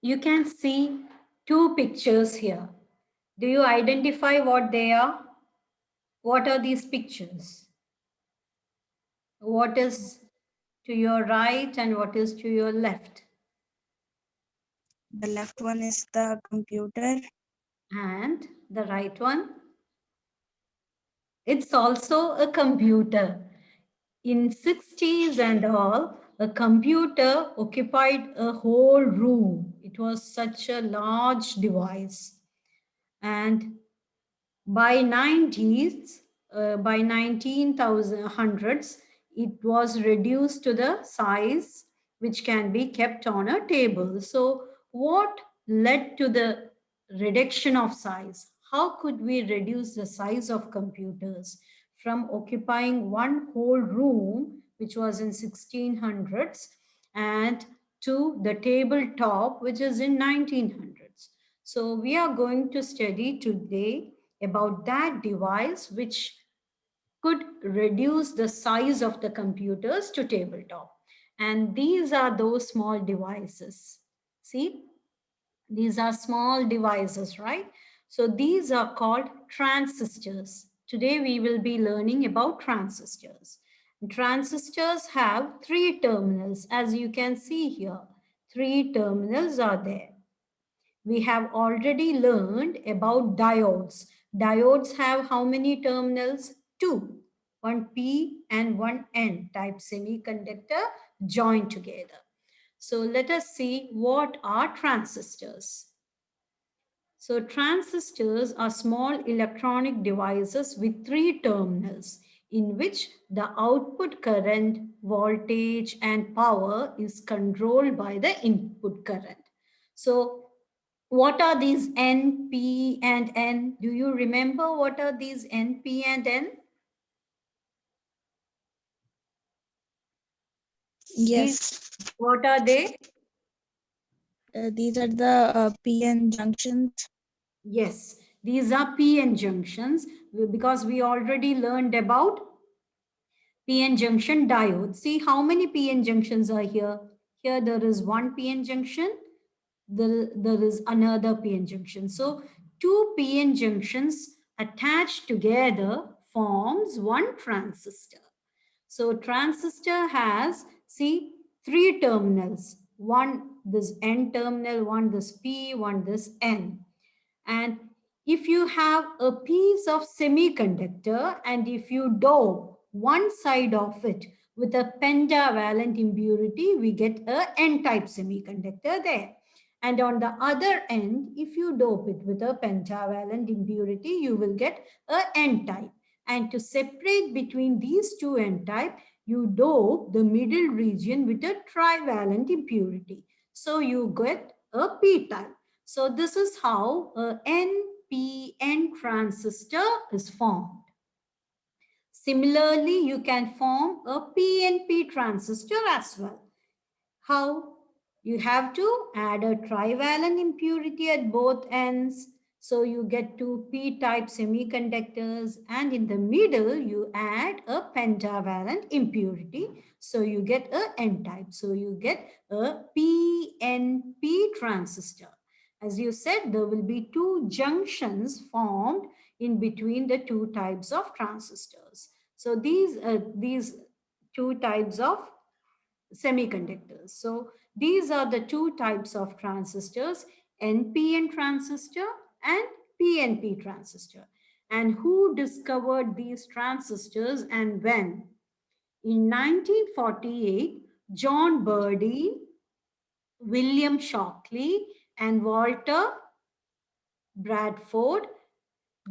You can see two pictures here. Do you identify what they are? What are these pictures? What is to your right and what is to your left? The left one is the computer. And the right one? It's also a computer. In 60s and all, a computer occupied a whole room. It was such a large device. And by 90s, by 1900s, it was reduced to the size which can be kept on a table. So what led to the reduction of size? How could we reduce the size of computers from occupying one whole room, which was in 1600s, and to the tabletop, which is in 1900s? So we are going to study today about that device which could reduce the size of the computers to tabletop. And these are those small devices. See, these are small devices, right? So these are called transistors. Today we will be learning about transistors. Transistors have three terminals, as you can see here. Three terminals are there. We have already learned about diodes. Diodes have how many terminals? Two. One P and one N type semiconductor joined together. So let us see what are transistors. So transistors are small electronic devices with three terminals in which the output current, voltage and power is controlled by the input current. So what are these N, P and N? Do you remember what are these N, P and N? These, Yes, what are they? these are the PN junctions. Yes, these are PN junctions because we already learned about PN junction diode. See how many PN junctions are here? Here there is one PN junction, there is another PN junction. So two PN junctions attached together forms one transistor. So transistor has, see, three terminals. One this N terminal, one this P, one this N. And if you have a piece of semiconductor and if you dope one side of it with a pentavalent impurity, we get a N-type semiconductor there. And on the other end, if you dope it with a pentavalent impurity, you will get a N-type. And to separate between these two N-type, you dope the middle region with a trivalent impurity. So you get a P-type. So this is how a NPN transistor is formed. Similarly, you can form a PNP transistor as well. How? You have to add a trivalent impurity at both ends. So you get two P-type semiconductors, and in the middle you add a pentavalent impurity. So you get a N-type. So you get a PNP transistor. As you said, there will be two junctions formed in between the two types of transistors. So these two types of semiconductors. So these are the two types of transistors, NPN transistor and PNP transistor. And who discovered these transistors and when? In 1948, John Birdie, William Shockley, and Walter Bradford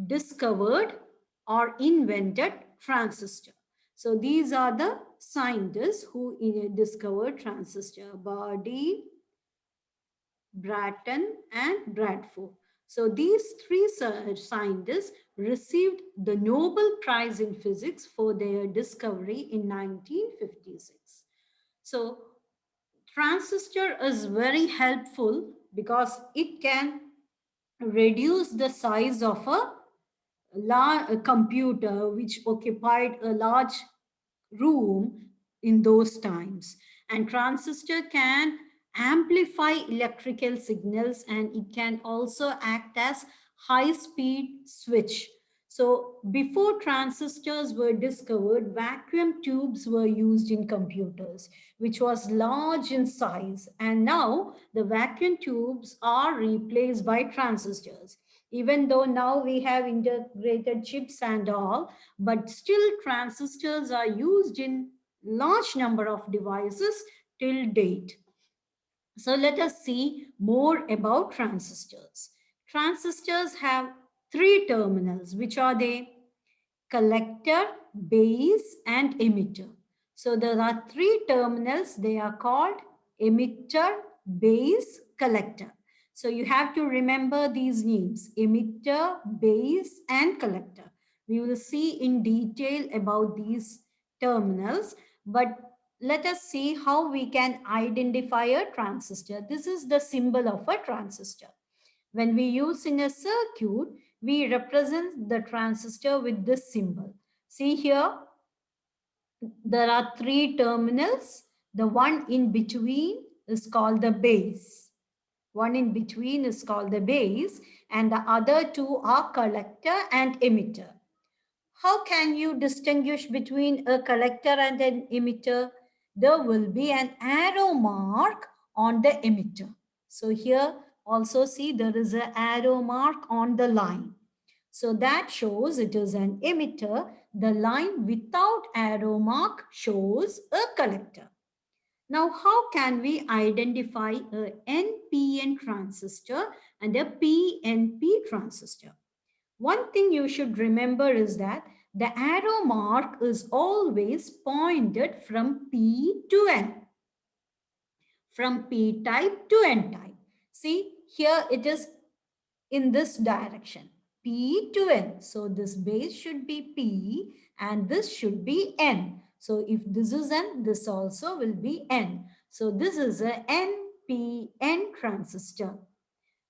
discovered or invented transistor. So these are the scientists who discovered transistor: Birdie, Bratton, and Bradford. So these three scientists received the Nobel Prize in Physics for their discovery in 1956. So transistor is very helpful because it can reduce the size of a computer which occupied a large room in those times. And transistor can amplify electrical signals, and it can also act as high speed switch. So before transistors were discovered, vacuum tubes were used in computers, which was large in size. And now the vacuum tubes are replaced by transistors. Even though now we have integrated chips and all, but still transistors are used in large number of devices till date. So let us see more about transistors. Transistors have three terminals. Which are they? Collector, base, and emitter. So there are three terminals. They are called emitter, base, collector. So you have to remember these names: emitter, base, and collector. We will see in detail about these terminals, but let us see how we can identify a transistor. This is the symbol of a transistor. When we use in a circuit, we represent the transistor with this symbol. See here, there are three terminals. The one in between is called the base. One in between is called the base, and the other two are collector and emitter. How can you distinguish between a collector and an emitter? There will be an arrow mark on the emitter. So here also see there is an arrow mark on the line. So that shows it is an emitter. The line without arrow mark shows a collector. Now, how can we identify a NPN transistor and a PNP transistor? One thing you should remember is that the arrow mark is always pointed from P to N, from P type to N type. See, here it is in this direction, P to N. So this base should be P and this should be N. So if this is N, this also will be N. So this is a NPN transistor.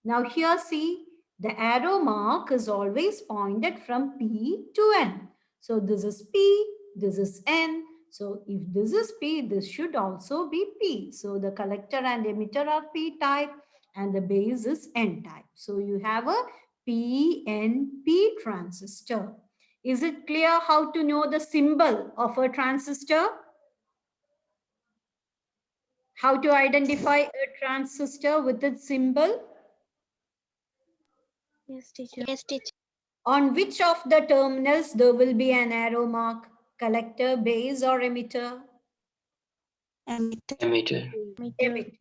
Now here see, the arrow mark is always pointed from P to N. So this is P, this is N. So if this is P, this should also be P. So the collector and emitter are P type and the base is N type. So you have a PNP transistor. Is it clear how to know the symbol of a transistor? How to identify a transistor with its symbol? Yes, teacher. On which of the terminals there will be an arrow mark? Collector, base, or emitter? Emitter. Emitter. Emitter.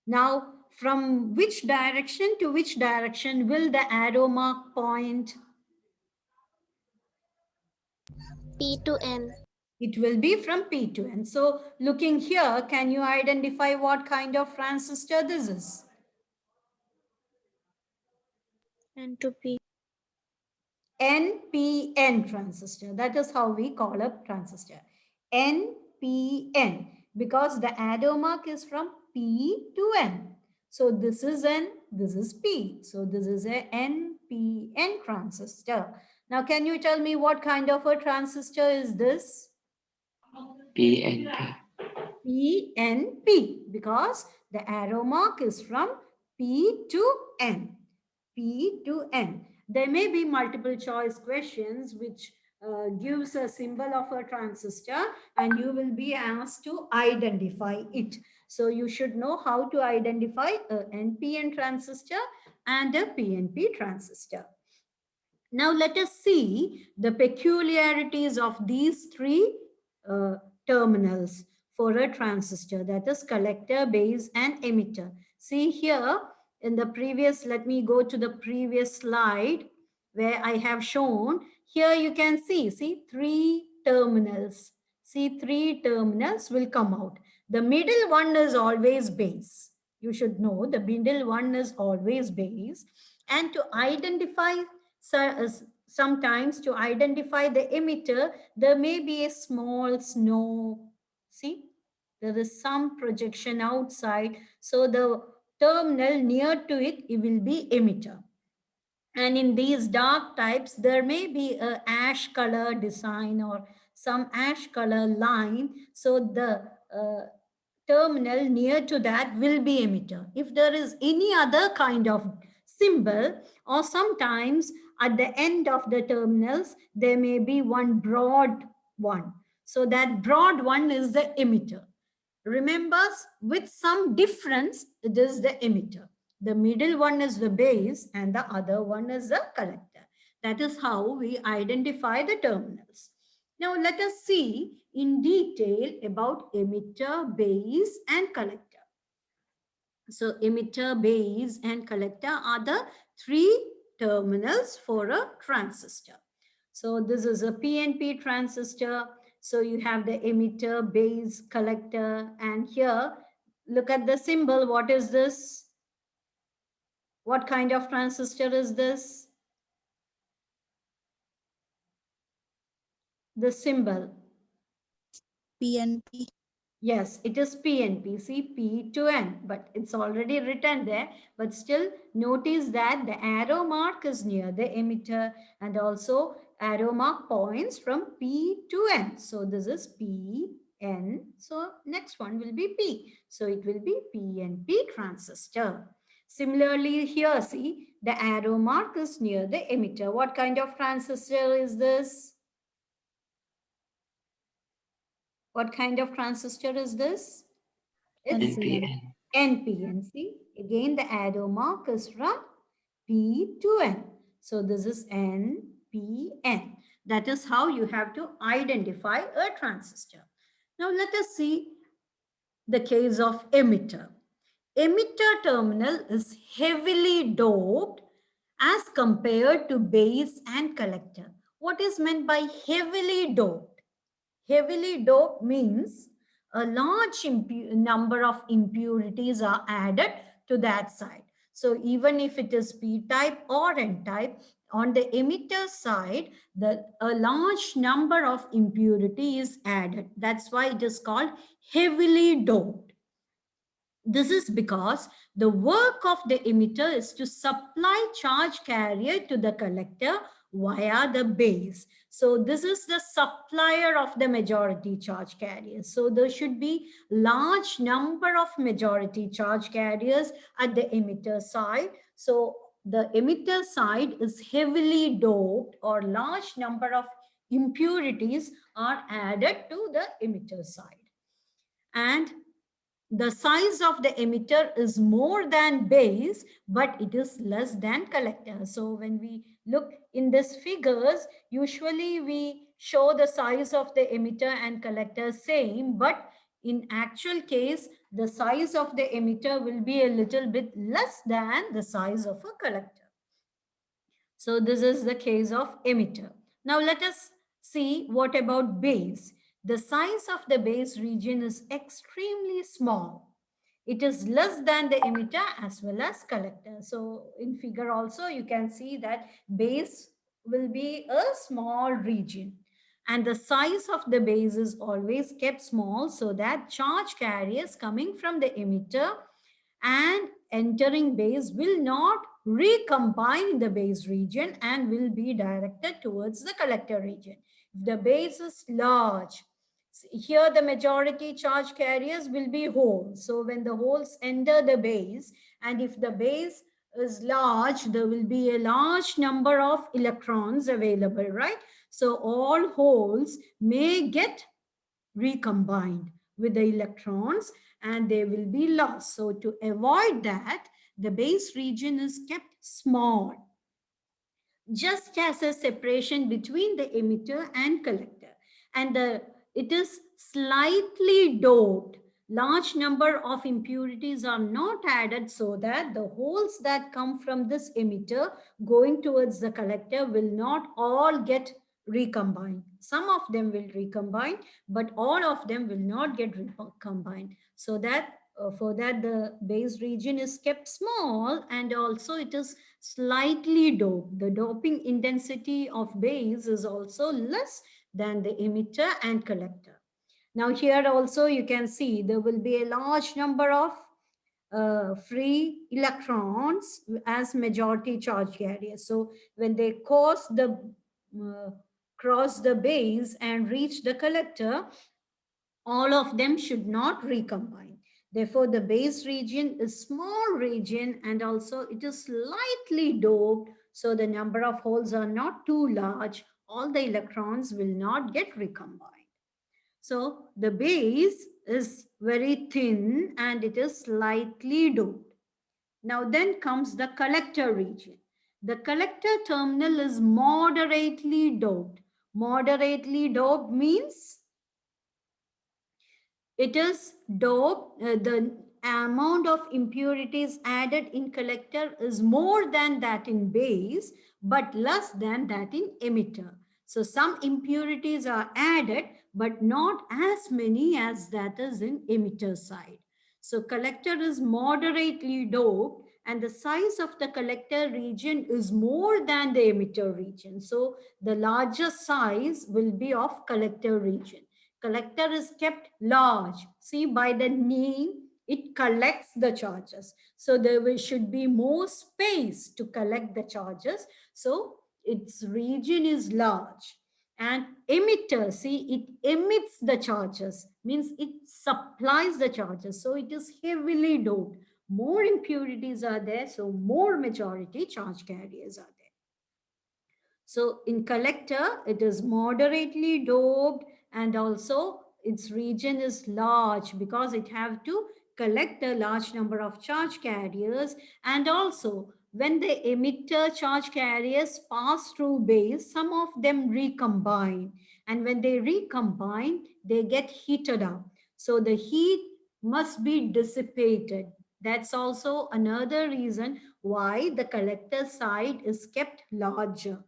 Now, from which direction to which direction will the arrow mark point? P to N. It will be from P to N. So, looking here, can you identify what kind of transistor this is? N to P. NPN transistor. That is how we call a transistor. NPN, because the arrow mark is from P to N. So this is N, this is P. So this is a NPN transistor. Now can you tell me what kind of a transistor is this? PNP. PNP, because the arrow mark is from P to N. P to N. There may be multiple choice questions which gives a symbol of a transistor and you will be asked to identify it. So you should know how to identify a NPN transistor and a PNP transistor. Now let us see the peculiarities of these three uh, terminals for a transistor, that is collector, base, and emitter. See here in the previous, let me go to the previous slide where I have shown. Here you can see three terminals. See, three terminals will come out. The middle one is always base. You should know the middle one is always base. And to identify, sometimes to identify the emitter, there may be a small snow. See, there is some projection outside. So the terminal near to it, it will be emitter. And in these dark types, there may be a ash color design or some ash color line. So the terminal near to that will be emitter. If there is any other kind of symbol, or sometimes at the end of the terminals, there may be one broad one. So that broad one is the emitter. Remember, with some difference, it is the emitter. The middle one is the base and the other one is the collector. That is how we identify the terminals. Now let us see in detail about emitter, base and collector. So emitter, base and collector are the three terminals for a transistor. So this is a PNP transistor. So you have the emitter, base, collector, and here, look at the symbol. What is this? What kind of transistor is this? The symbol. PNP. Yes, it is PNP. See, P to N, but it's already written there. But still, notice that the arrow mark is near the emitter, and also arrow mark points from P to N. So this is P, N. So next one will be P. So it will be PNP transistor. Similarly, here, see, the arrow mark is near the emitter. What kind of transistor is this? What kind of transistor is this? It's NPN. NPN. NPN. Again, the arrow mark is from P to N. So this is NPN. That is how you have to identify a transistor. Now let us see the case of emitter. Emitter terminal is heavily doped as compared to base and collector. What is meant by heavily doped? Heavily doped means a large number of impurities are added to that side. So even if it is p-type or n-type, on the emitter side, a large number of impurity is added. That's why it is called heavily doped. This is because the work of the emitter is to supply charge carrier to the collector via the base. So this is the supplier of the majority charge carriers. So there should be large number of majority charge carriers at the emitter side. So the emitter side is heavily doped, or large number of impurities are added to the emitter side. And the size of the emitter is more than base, but it is less than collector. So when we look in these figures, usually we show the size of the emitter and collector same, but in actual case, the size of the emitter will be a little bit less than the size of a collector. So this is the case of emitter. Now let us see what about base. The size of the base region is extremely small. It is less than the emitter as well as collector. So in figure also you can see that base will be a small region. And the size of the base is always kept small so that charge carriers coming from the emitter and entering base will not recombine the base region and will be directed towards the collector region. If the base is large, here the majority charge carriers will be holes. So when the holes enter the base, and if the base is large, there will be a large number of electrons available, right? So all holes may get recombined with the electrons and they will be lost. So to avoid that, the base region is kept small, just as a separation between the emitter and collector. And it is slightly doped. Large number of impurities are not added so that the holes that come from this emitter going towards the collector will not all get recombined. Some of them will recombine, but all of them will not get recombined. So that for that the base region is kept small, and also it is slightly doped. The doping intensity of base is also less than the emitter and collector. Now here also you can see there will be a large number of free electrons as majority charge carriers. So when they uh, cross the base and reach the collector, all of them should not recombine. Therefore, the base region is small region and also it is slightly doped. So the number of holes are not too large. All the electrons will not get recombined. So the base is very thin and it is slightly doped. Now then comes the collector region. The collector terminal is moderately doped. Moderately doped means it is doped, the amount of impurities added in collector is more than that in base, but less than that in emitter. So some impurities are added, but not as many as that is in emitter side. So collector is moderately doped and the size of the collector region is more than the emitter region. So the larger size will be of collector region. Collector is kept large. See, by the name, it collects the charges. So should be more space to collect the charges. So its region is large. And emitter, see, it emits the charges, means it supplies the charges. So it is heavily doped. More impurities are there, so more majority charge carriers are there. So in collector, it is moderately doped and also its region is large because it have to collect a large number of charge carriers. And also when the emitter charge carriers pass through base, some of them recombine. And when they recombine, they get heated up. So the heat must be dissipated. That's also another reason why the collector side is kept larger.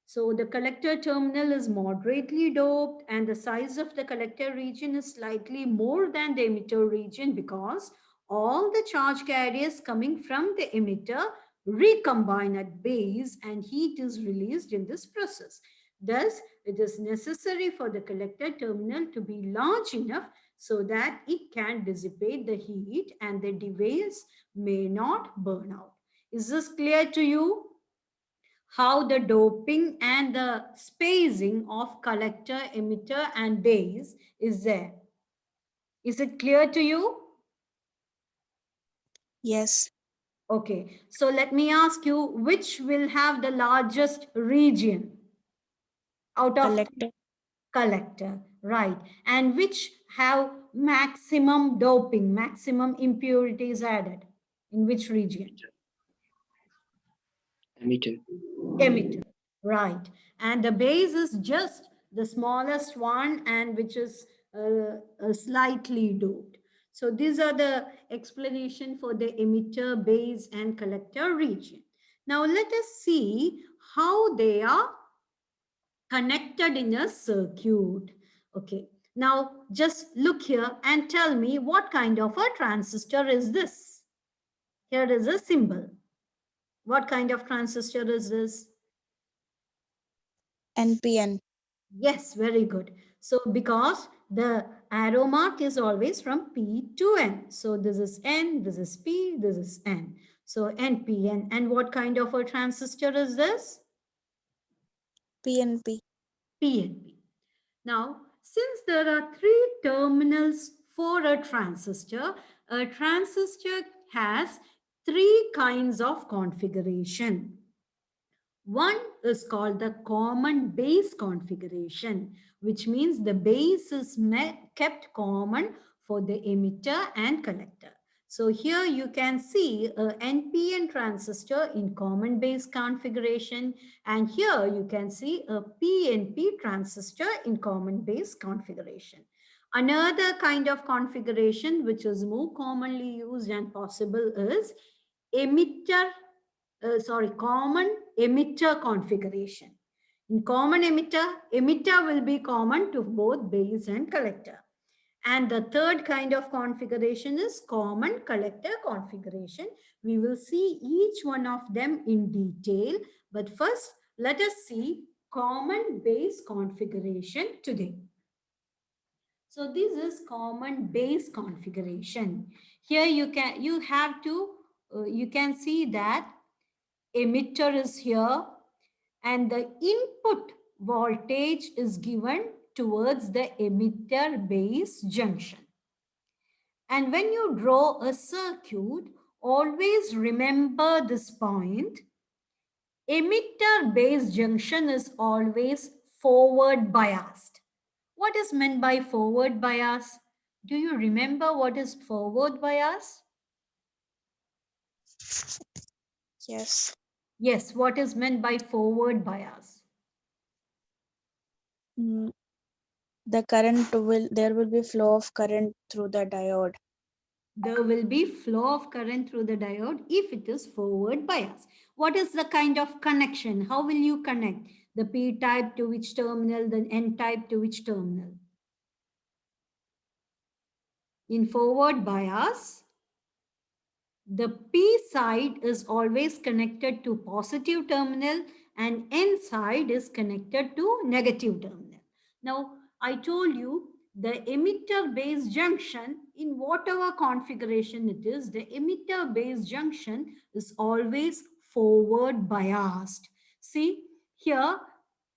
So the collector terminal is moderately doped and the size of the collector region is slightly more than the emitter region because all the charge carriers coming from the emitter recombine at base and heat is released in this process. Thus, it is necessary for the collector terminal to be large enough so that it can dissipate the heat and the device may not burn out. Is this clear to you? How the doping and the spacing of collector, emitter, and base is there. Is it clear to you? Yes. Okay, so let me ask you, which will have the largest region out of Collector. collector, right? And which have maximum doping, maximum impurities added? In which region? Emitter. Emitter, right? And the base is just the smallest one and which is slightly doped. So these are the explanation for the emitter, base and collector region. Now let us see how they are connected in a circuit. Okay, now just look here and tell me what kind of a transistor is this? Here is a symbol. What kind of transistor is this? NPN. Yes, very good. So because the arrow mark is always from P to N. So this is N, this is P, this is N. So NPN. And what kind of a transistor is this? PNP. PNP. Now, since there are three terminals for a transistor has three kinds of configuration. One is called the common base configuration, which means the base is kept common for the emitter and collector. So here you can see a NPN transistor in common base configuration, and here you can see a PNP transistor in common base configuration. Another kind of configuration which is more commonly used and possible is common emitter configuration. In common emitter will be common to both base and collector. And the third kind of configuration is common collector configuration. We will see each one of them in detail. But first, let us see common base configuration today. So this is common base configuration. Here you can see that emitter is here and the input voltage is given towards the emitter base junction. And when you draw a circuit, always remember this point. Emitter base junction is always forward biased. What is meant by forward bias? Do you remember what is forward bias? Yes. Yes, what is meant by forward bias? Mm, there will be flow of current through the diode. There will be flow of current through the diode if it is forward bias. What is the kind of connection? How will you connect the P type to which terminal, the N type to which terminal? In forward bias, the P side is always connected to positive terminal and N side is connected to negative terminal. Now, I told you the emitter base junction, in whatever configuration it is, the emitter base junction is always forward biased. See here,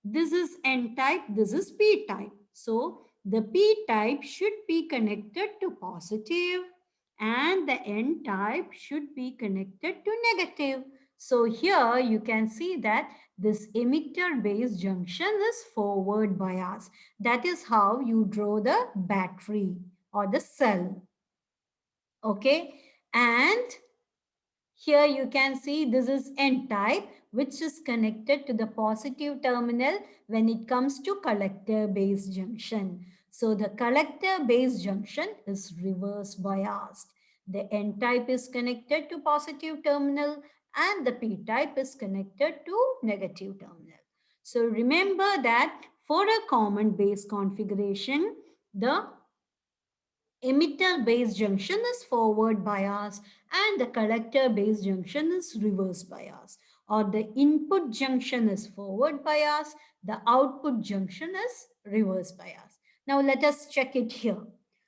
this is N type, this is P type. So the P type should be connected to positive and the N type should be connected to negative. So here you can see that this emitter base junction is forward bias. That is how you draw the battery or the cell. Okay. And here you can see this is N type, which is connected to the positive terminal when it comes to collector base junction. So the collector base junction is reverse biased. The N type is connected to positive terminal and the P type is connected to negative terminal. So remember that for a common base configuration, the emitter base junction is forward bias and the collector base junction is reverse bias, or the input junction is forward bias, the output junction is reverse bias. Now let us check it here.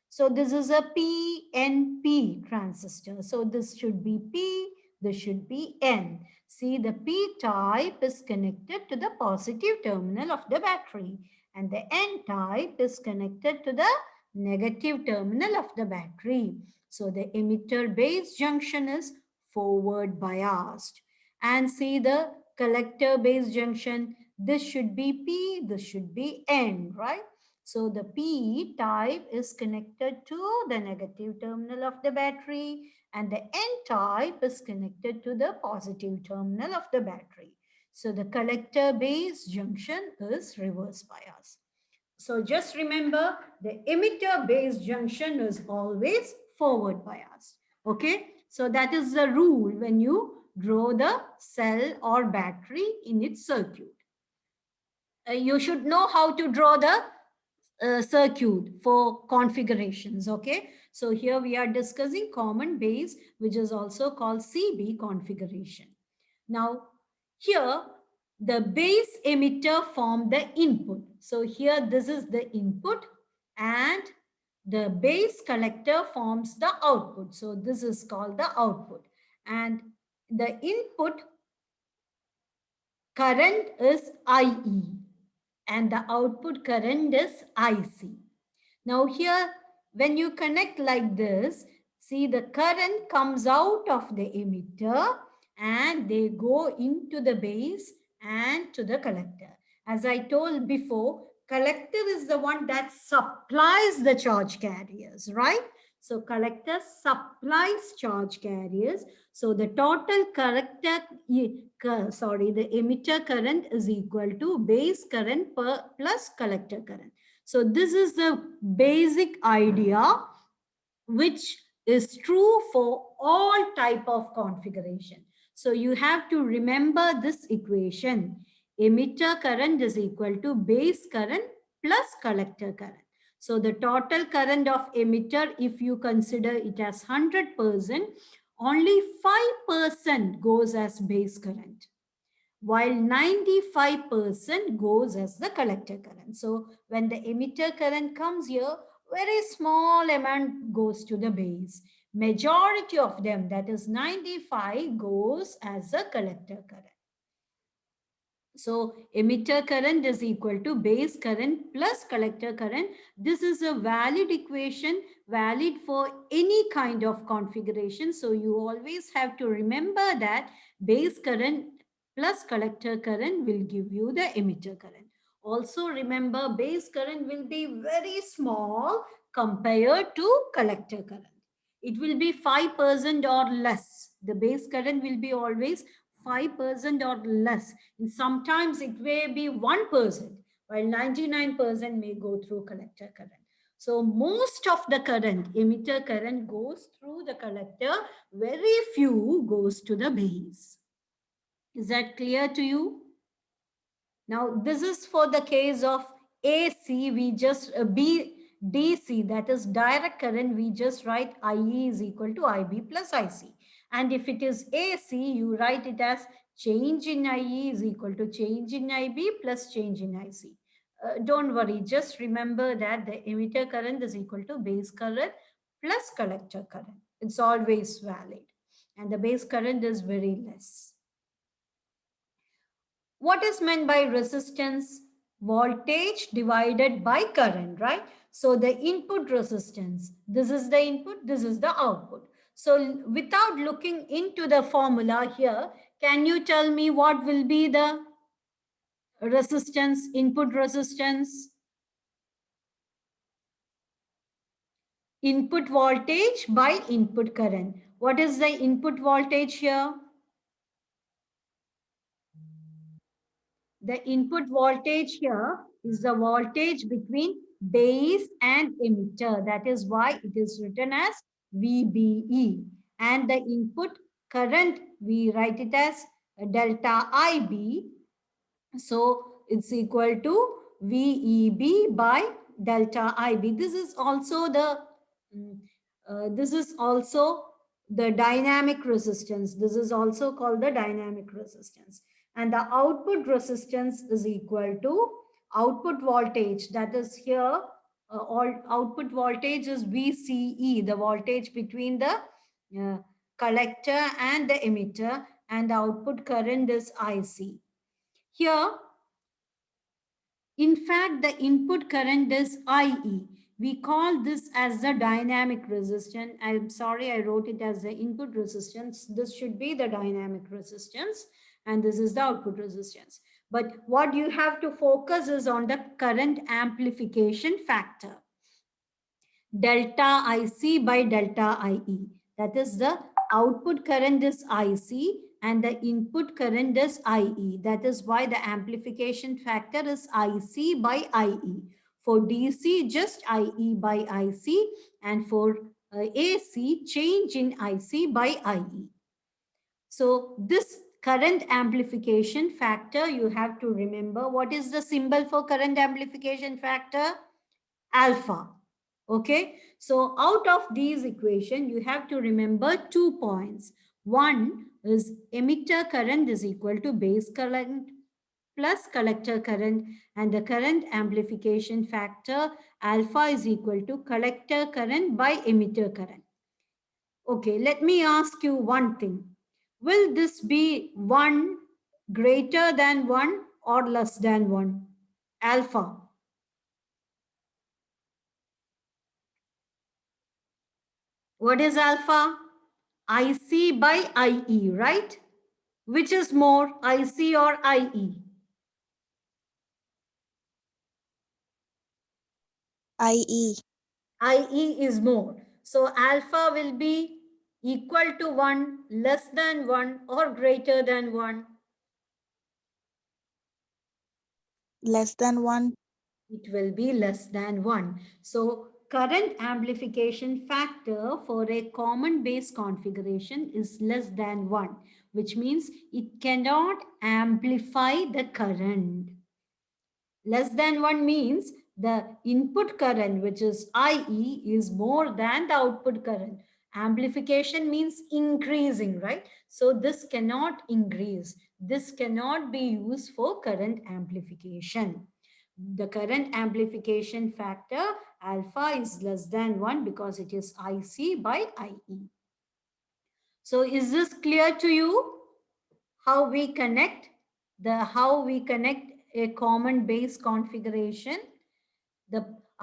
So this is a Pnp transistor. So this should be P, this should be N. See, the P type is connected to the positive terminal of the battery and the N type is connected to the negative terminal of the battery. So the emitter base junction is forward biased. And see the collector base junction. This should be P, this should be N, right? So the P type is connected to the negative terminal of the battery and the N type is connected to the positive terminal of the battery. So the collector base junction is reverse bias. So just remember the emitter base junction is always forward biased. Okay. So that is the rule when you draw the cell or battery in its circuit. You should know how to draw the circuit for configurations. Okay. So here we are discussing common base, which is also called CB configuration. Now, here the base emitter form the input. So here this is the input and the base collector forms the output. So this is called the output. And the input current is IE and the output current is IC. Now here, when you connect like this, see the current comes out of the emitter and they go into the base and to the collector. As I told before, collector is the one that supplies the charge carriers, right? So collector supplies charge carriers. So the total the emitter current is equal to base current plus collector current. So this is the basic idea which is true for all type of configuration. So you have to remember this equation. Emitter current is equal to base current plus collector current. So the total current of emitter, if you consider it as 100%, only 5% goes as base current, while 95% goes as the collector current. So when the emitter current comes here, very small amount goes to the base. Majority of them, that is 95, goes as a collector current. So emitter current is equal to base current plus collector current. This is a valid equation valid for any kind of configuration. So you always have to remember that base current plus collector current will give you the emitter current. Also remember, base current will be very small compared to collector current. It will be 5% or less. The base current will be always 5% or less. And sometimes it may be 1%, while 99% may go through collector current. So most of the current, emitter current, goes through the collector. Very few goes to the base. Is that clear to you? Now, this is for the case of AC. We just DC, that is direct current, we just write IE is equal to IB plus IC. And if it is AC, you write it as change in IE is equal to change in IB plus change in IC. Don't worry, just remember that the emitter current is equal to base current plus collector current. It's always valid. And the base current is very less. What is meant by resistance? Voltage divided by current, right? So the input resistance, this is the input, this is the output. So without looking into the formula here, can you tell me what will be the resistance, input resistance? Input voltage by input current. What is the input voltage here? The input voltage here is the voltage between base and emitter. That is why it is written as VBE. And the input current, we write it as delta IB. So it's equal to VEB by delta IB. This is also the dynamic resistance. This is also called the dynamic resistance. And the output resistance is equal to output voltage. That is here, all output voltage is VCE, the voltage between the collector and the emitter, and the output current is IC. Here, in fact, the input current is IE. We call this as the dynamic resistance. I'm sorry, I wrote it as the input resistance. This should be the dynamic resistance, and this is the output resistance. But what you have to focus is on the current amplification factor. Delta IC by delta IE. That is, the output current is IC and the input current is IE. That is why the amplification factor is IC by IE. For DC, just IE by IC, and for AC, change in IC by IE. So this current amplification factor, you have to remember what is the symbol for current amplification factor? Alpha. Okay, so out of these equation, you have to remember 2 points. One is emitter current is equal to base current plus collector current, and the current amplification factor alpha is equal to collector current by emitter current. Okay, let me ask you one thing. Will this be 1 greater than 1 or less than 1? Alpha. What is alpha? IC by IE, right? Which is more, IC or IE? IE. IE is more. So alpha will be equal to 1, less than 1, or greater than 1. Less than 1. It will be less than 1. So current amplification factor for a common base configuration is less than 1, which means it cannot amplify the current. Less than 1 means the input current, which is IE, is more than the output current. Amplification means increasing, right? So this cannot increase. This cannot be used for current amplification. The current amplification factor alpha is less than 1 because it is IC by IE. So is this clear to you? How we connect a common base configuration?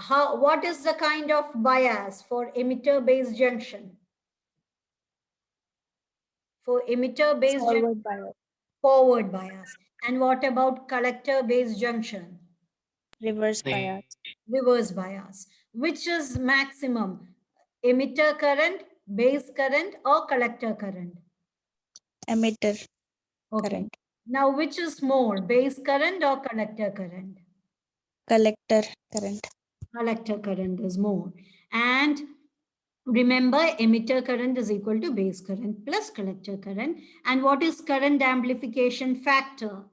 What is the kind of bias for emitter-based junction? For emitter-based junction, Forward bias. forward bias. And what about collector-based junction? Reverse bias. Reverse bias. Which is maximum? Emitter current, base current, or collector current? Emitter Okay. current. Now, which is more, base current or collector current? Collector current. Collector current is more. And remember, emitter current is equal to base current plus collector current. And what is current amplification factor?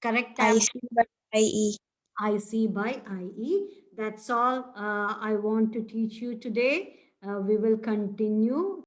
Correct. IC by IE. IC by IE. That's all I want to teach you today. We will continue